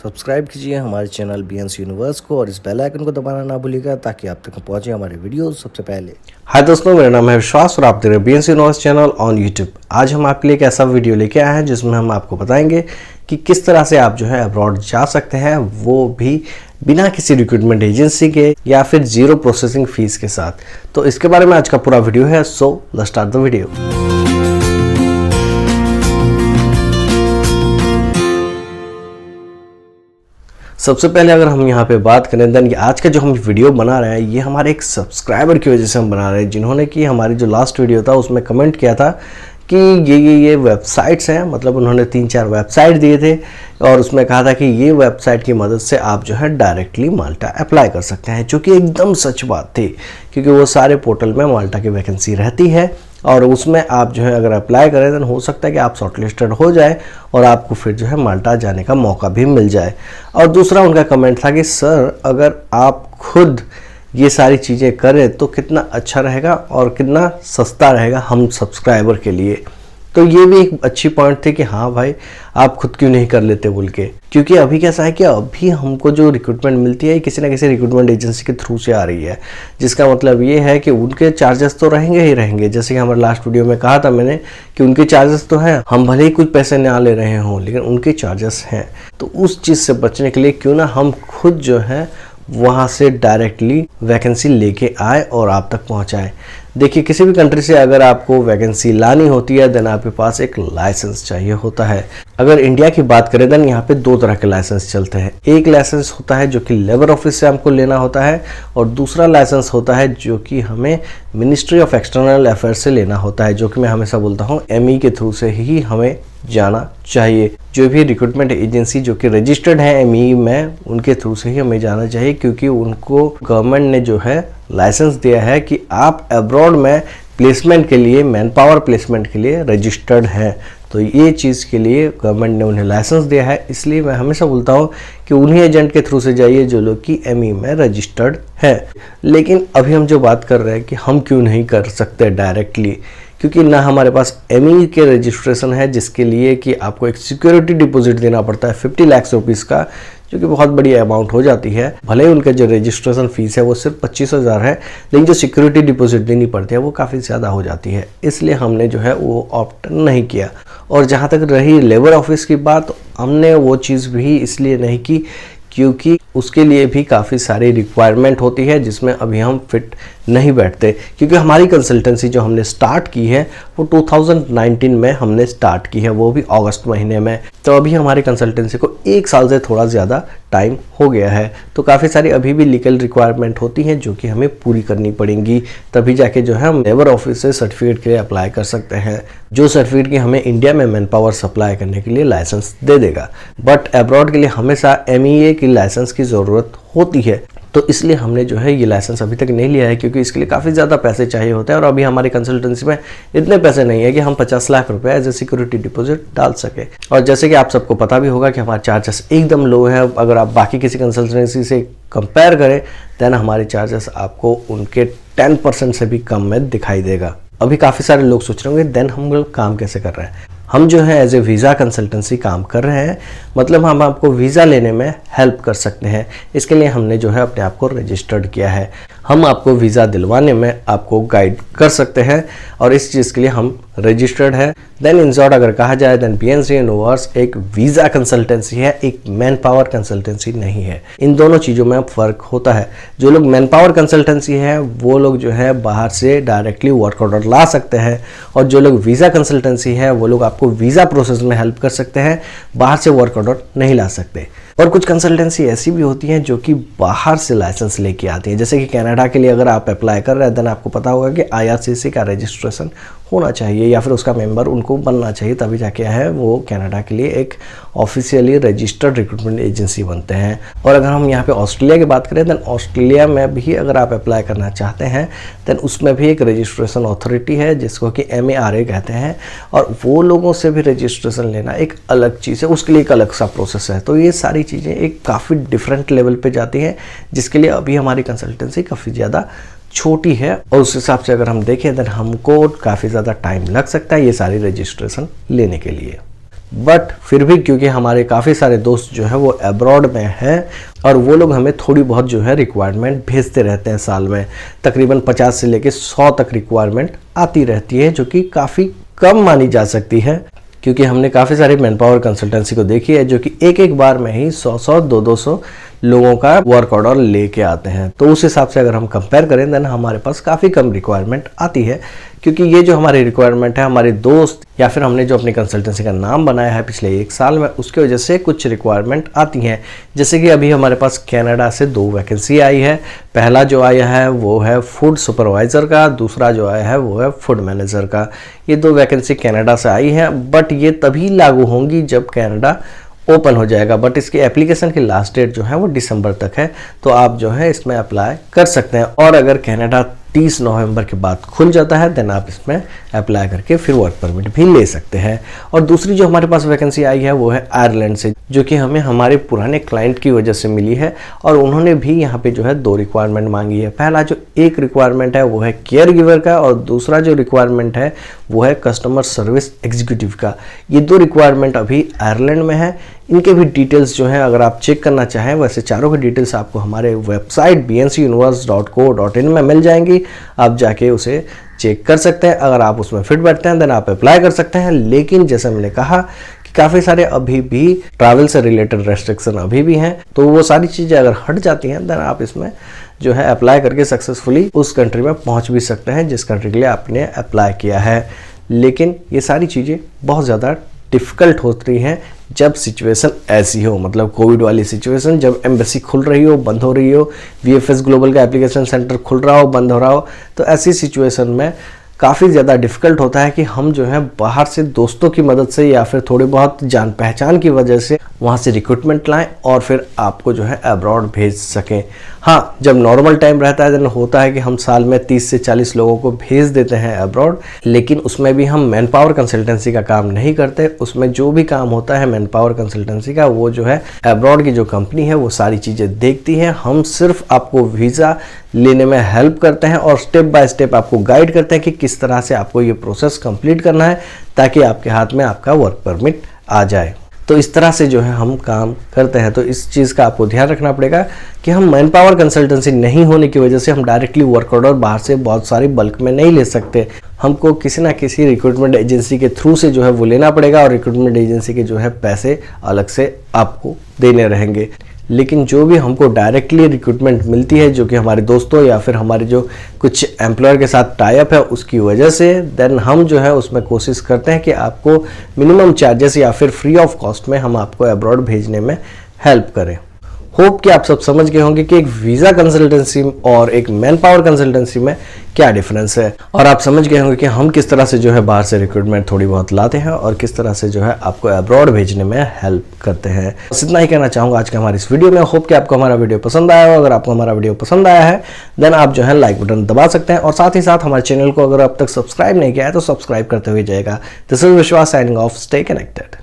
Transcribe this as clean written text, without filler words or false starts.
Subscribe कीजिए हमारे channel BNC universe को और इस बेल आइकन को दबाना ना भूलिएगा ताकि आप तक पहुंचे हमारे वीडियो सबसे पहले। हाय दोस्तों, मेरा नाम है विश्वास और आप देख रहे हैं BNC universe channel on YouTube. आज हम आपके लिए एक ऐसा वीडियो लेके आए हैं जिसमें हम आपको बताएंगे कि किस तरह से आप जो है अब्रॉड जा सकते हैं, वो भी बिना किसी रिक्रूटमेंट एजेंसी के या फिर जीरो प्रोसेसिंग फीस के साथ। तो इसके बारे में आज का पूरा वीडियो है, so let's start the video. सबसे पहले अगर हम यहाँ पे बात करें देन आज का जो हम वीडियो बना रहे हैं ये हमारे एक सब्सक्राइबर की वजह से हम बना रहे हैं, जिन्होंने कि हमारी जो लास्ट वीडियो था उसमें कमेंट किया था कि ये वेबसाइट्स हैं। मतलब उन्होंने 3-4 वेबसाइट दिए थे और उसमें कहा था कि ये वेबसाइट की मदद से आप जो है डायरेक्टली माल्टा अप्लाई कर सकते हैं, जो कि एकदम सच बात थी, क्योंकि वो सारे पोर्टल में माल्टा की वैकेंसी रहती है और उसमें आप जो है अगर अप्लाई करें तो हो सकता है कि आप शॉर्टलिस्टेड हो जाए और आपको फिर जो है माल्टा जाने का मौका भी मिल जाए। और दूसरा उनका कमेंट था कि सर अगर आप खुद ये सारी चीज़ें करें तो कितना अच्छा रहेगा और कितना सस्ता रहेगा हम सब्सक्राइबर के लिए। तो ये भी एक अच्छी पॉइंट थी कि हाँ भाई आप खुद क्यों नहीं कर लेते बोल के, क्योंकि अभी कैसा है कि अभी हमको जो रिक्रूटमेंट मिलती है किसी ना किसी रिक्रूटमेंट एजेंसी के थ्रू से आ रही है, जिसका मतलब ये है कि उनके चार्जेस तो रहेंगे ही रहेंगे। जैसे कि हमारे लास्ट वीडियो में कहा था मैंने कि उनके चार्जेस तो हैं, हम भले ही कुछ पैसे ना ले रहे हों लेकिन उनके चार्जेस हैं। तो उस चीज़ से बचने के लिए क्यों ना हम खुद जो है वहाँ से डायरेक्टली वैकेंसी लेके आए और आप तक पहुँचाएं। देखिए, किसी भी कंट्री से अगर आपको वैकेंसी लानी होती है देन आपके पास एक लाइसेंस चाहिए होता है। अगर इंडिया की बात करें देन यहाँ पे 2 तरह के लाइसेंस चलते हैं। एक लाइसेंस होता है जो कि लेबर ऑफिस से हमको लेना होता है और दूसरा लाइसेंस होता है जो कि हमें मिनिस्ट्री ऑफ एक्सटर्नल अफेयर्स से लेना होता है, जो कि मैं हमेशा बोलता हूँ ME के थ्रू से ही हमें जाना चाहिए। जो भी रिक्रूटमेंट एजेंसी जो कि रजिस्टर्ड है ME में, उनके थ्रू से ही हमें जाना चाहिए, क्योंकि उनको गवर्नमेंट ने जो है लाइसेंस दिया है कि आप अब्रॉड में प्लेसमेंट के लिए, मैन पावर प्लेसमेंट के लिए रजिस्टर्ड हैं। तो ये चीज़ के लिए गवर्नमेंट ने उन्हें लाइसेंस दिया है, इसलिए मैं हमेशा बोलता हूँ कि उन्हीं एजेंट के थ्रू से जाइए जो लोग कि ME में रजिस्टर्ड है। लेकिन अभी हम जो बात कर रहे हैं कि हम क्यों नहीं कर सकते डायरेक्टली, क्योंकि ना हमारे पास ME के रजिस्ट्रेशन है, जिसके लिए कि आपको एक सिक्योरिटी डिपॉजिट देना पड़ता है 50 लाख रुपीज़ का, जो कि बहुत बड़ी अमाउंट हो जाती है। भले ही उनका जो रजिस्ट्रेशन फीस है वो सिर्फ 25,000 है, लेकिन जो सिक्योरिटी डिपॉजिट देनी पड़ती है वो काफ़ी ज़्यादा हो जाती है, इसलिए हमने जो है वो ऑप्ट नहीं किया। और जहाँ तक रही लेबर ऑफिस की बात, हमने वो चीज़ भी इसलिए नहीं की क्योंकि उसके लिए भी काफ़ी सारी रिक्वायरमेंट होती है जिसमें अभी हम फिट नहीं बैठते। क्योंकि हमारी कंसल्टेंसी जो हमने स्टार्ट की है वो 2019 में हमने स्टार्ट की है, वो भी अगस्त महीने में। तो अभी हमारी कंसल्टेंसी को 1 साल से थोड़ा ज़्यादा टाइम हो गया है। तो काफ़ी सारी अभी भी लीगल रिक्वायरमेंट होती हैं जो कि हमें पूरी करनी पड़ेंगी, तभी जाके जो है हम लेबर ऑफिस से सर्टिफिकेट के लिए अप्लाई कर सकते हैं, जो सर्टिफिकेट की हमें इंडिया में मैन पावर सप्लाई करने के लिए लाइसेंस दे देगा। बट अब्रॉड के लिए हमेशा MEA की लाइसेंस की ज़रूरत होती है, तो इसलिए हमने जो है ये लाइसेंस अभी तक नहीं लिया है, क्योंकि इसके लिए काफ़ी ज़्यादा पैसे चाहिए होते हैं और अभी हमारी कंसल्टेंसी में इतने पैसे नहीं है कि हम 50 लाख रुपए एज ए सिक्योरिटी डिपॉजिट डाल सके। और जैसे कि आप सबको पता भी होगा कि हमारे चार्जेस एकदम लो है। अगर आप बाकी किसी कंसल्टेंसी से कंपेयर करें देन हमारे चार्जेस आपको उनके 10% से भी कम में दिखाई देगा। अभी काफ़ी सारे लोग सोच रहे होंगे देन हम लोग काम कैसे कर रहे हैं। हम जो है एज ए वीज़ा कंसल्टेंसी काम कर रहे हैं, मतलब हम आपको वीज़ा लेने में हेल्प कर सकते हैं। इसके लिए हमने जो है अपने आप को रजिस्टर्ड किया है। हम आपको वीज़ा दिलवाने में आपको गाइड कर सकते हैं और इस चीज़ के लिए हम रजिस्टर्ड है। देन इन शॉर्ट अगर कहा जाए देन BNC यूनिवर्स एक वीज़ा कंसल्टेंसी है, एक मैन पावर कंसल्टेंसी नहीं है। इन दोनों चीज़ों में फ़र्क होता है। जो लोग मैन पावर कंसल्टेंसी है वो लोग जो है बाहर से डायरेक्टली वर्क ऑर्डर ला सकते हैं, और जो लोग वीज़ा कंसल्टेंसी है वो लोग आपको वीज़ा प्रोसेस में हेल्प कर सकते हैं, बाहर से वर्क ऑर्डर नहीं ला सकते। और कुछ कंसल्टेंसी ऐसी भी होती हैं जो कि बाहर से लाइसेंस लेके आती हैं। जैसे कि कनाडा के लिए अगर आप अप्लाई कर रहे हैं देन आपको पता होगा कि IRCC का रजिस्ट्रेशन होना चाहिए या फिर उसका मेंबर उनको बनना चाहिए, तभी जाके है वो कनाडा के लिए एक ऑफिशियली रजिस्टर्ड रिक्रूटमेंट एजेंसी बनते हैं। और अगर हम यहाँ पे ऑस्ट्रेलिया की बात करें देन ऑस्ट्रेलिया में भी अगर आप अप्लाई करना चाहते हैं देन उसमें भी एक रजिस्ट्रेशन अथॉरिटी है जिसको कि MARA कहते हैं, और वो लोगों से भी रजिस्ट्रेशन लेना एक अलग चीज़ है, उसके लिए एक अलग सा प्रोसेस है। तो ये सारी चीज़ें एक काफ़ी डिफरेंट लेवल पे जाती हैं, जिसके लिए अभी हमारी कंसल्टेंसी काफ़ी ज़्यादा छोटी है और उस हिसाब से अगर हम देखें तो हमको काफ़ी ज़्यादा टाइम लग सकता है ये सारी रजिस्ट्रेशन लेने के लिए। बट फिर भी क्योंकि हमारे काफ़ी सारे दोस्त जो है वो अब्रॉड में हैं और वो लोग हमें थोड़ी बहुत जो है रिक्वायरमेंट भेजते रहते हैं। साल में तकरीबन 50 से लेकर 100 तक रिक्वायरमेंट आती रहती है, जो कि काफ़ी कम मानी जा सकती है, क्योंकि हमने काफ़ी सारे मैन पावर कंसल्टेंसी को देखी है जो कि एक बार में ही 100-100, 200 लोगों का वर्क ऑर्डर लेके आते हैं। तो उस हिसाब से अगर हम कंपेयर करें देन हमारे पास काफ़ी कम रिक्वायरमेंट आती है, क्योंकि ये जो हमारी रिक्वायरमेंट है हमारे दोस्त या फिर हमने जो अपनी कंसल्टेंसी का नाम बनाया है पिछले 1 साल में, उसके वजह से कुछ रिक्वायरमेंट आती हैं। जैसे कि अभी हमारे पास कनाडा से 2 वैकेंसी आई है। पहला जो आया है वो है फूड सुपरवाइज़र का, दूसरा जो आया है वो है फूड मैनेजर का। ये 2 वैकेंसी कनाडा से आई है, बट ये तभी लागू होंगी जब कनाडा ओपन हो जाएगा। बट इसकी एप्लीकेशन की लास्ट डेट जो है वो दिसंबर तक है, तो आप जो है इसमें अप्लाई कर सकते हैं। और अगर कनाडा 30 नवंबर के बाद खुल जाता है देन आप इसमें अप्लाई करके फिर वर्क परमिट भी ले सकते हैं। और दूसरी जो हमारे पास वैकेंसी आई है वो है आयरलैंड से, जो कि हमें हमारे पुराने क्लाइंट की वजह से मिली है और उन्होंने भी यहाँ पे जो है 2 रिक्वायरमेंट मांगी है। पहला जो एक रिक्वायरमेंट है वो है केयर गिवर का और दूसरा जो रिक्वायरमेंट है वो है कस्टमर सर्विस एग्जीक्यूटिव का। ये 2 रिक्वायरमेंट अभी आयरलैंड में है। इनके भी डिटेल्स जो हैं अगर आप चेक करना चाहें, वैसे चारों की डिटेल्स आपको हमारे वेबसाइट bncuniverse.co.in में मिल जाएंगी। आप जाके उसे चेक कर सकते हैं। अगर आप उसमें फिट बैठते हैं देन आप अप्लाई कर सकते हैं। लेकिन जैसे मैंने कहा कि काफ़ी सारे अभी भी ट्रैवल से रिलेटेड रेस्ट्रिक्शन अभी भी हैं, तो वो सारी चीज़ें अगर हट जाती हैं देन आप इसमें जो है अप्लाई करके सक्सेसफुली उस कंट्री में पहुंच भी सकते हैं जिस कंट्री के लिए आपने अप्लाई किया है। लेकिन ये सारी चीज़ें बहुत ज़्यादा डिफ़िकल्ट होती हैं जब सिचुएशन ऐसी हो, मतलब कोविड वाली सिचुएशन, जब एम्बेसी खुल रही हो, बंद हो रही हो, VFS ग्लोबल का एप्लीकेशन सेंटर खुल रहा हो, बंद हो रहा हो। तो ऐसी सिचुएशन में काफ़ी ज़्यादा डिफ़िकल्ट होता है कि हम जो है बाहर से दोस्तों की मदद से या फिर थोड़ी बहुत जान पहचान की वजह से वहाँ से रिक्रूटमेंट लाएं और फिर आपको जो है अब्रॉड भेज सकें। हाँ, जब नॉर्मल टाइम रहता है देन होता है कि हम साल में 30 से 40 लोगों को भेज देते हैं अब्रॉड, लेकिन उसमें भी हम मैन पावर कंसल्टेंसी का काम नहीं करते। उसमें जो भी काम होता है मैन पावर कंसल्टेंसी का, वो जो है अब्रॉड की जो कंपनी है वो सारी चीज़ें देखती है। हम सिर्फ आपको वीज़ा लेने में हेल्प करते हैं और स्टेप बाय स्टेप आपको गाइड करते हैं कि किस तरह से आपको ये प्रोसेस कंप्लीट करना है ताकि आपके हाथ में आपका वर्क परमिट आ जाए। तो इस तरह से जो है हम काम करते हैं। तो इस चीज़ का आपको ध्यान रखना पड़ेगा कि हम मैन पावर कंसल्टेंसी नहीं होने की वजह से हम डायरेक्टली वर्क ऑर्डर बाहर से बहुत सारी बल्क में नहीं ले सकते। हमको किसी ना किसी रिक्रूटमेंट एजेंसी के थ्रू से जो है वो लेना पड़ेगा और रिक्रूटमेंट एजेंसी के जो है पैसे अलग से आपको देने रहेंगे। लेकिन जो भी हमको डायरेक्टली रिक्रूटमेंट मिलती है, जो कि हमारे दोस्तों या फिर हमारे जो कुछ एम्प्लॉयर के साथ टाई अप है उसकी वजह से, देन हम जो है उसमें कोशिश करते हैं कि आपको मिनिमम चार्जेस या फिर फ्री ऑफ कॉस्ट में हम आपको अब्रॉड भेजने में हेल्प करें। होप कि आप सब समझ गए होंगे कि एक वीज़ा कंसल्टेंसी और एक मैन पावर कंसल्टेंसी में क्या डिफरेंस है, और आप समझ गए होंगे कि हम किस तरह से जो है बाहर से रिक्रूटमेंट थोड़ी बहुत लाते हैं और किस तरह से जो है आपको अब्रॉड भेजने में हेल्प करते हैं। बस इतना ही कहना चाहूँगा आज के हमारी इस वीडियो में। होप कि आपको हमारा वीडियो पसंद आया हो। अगर आपको हमारा वीडियो पसंद आया है देन आप जो है लाइक बटन दबा सकते हैं और साथ ही साथ हमारे चैनल को अगर अब तक सब्सक्राइब नहीं किया है तो सब्सक्राइब करते हुए जाएगा। दिस इज विश्वास साइनिंग ऑफ। Stay connected.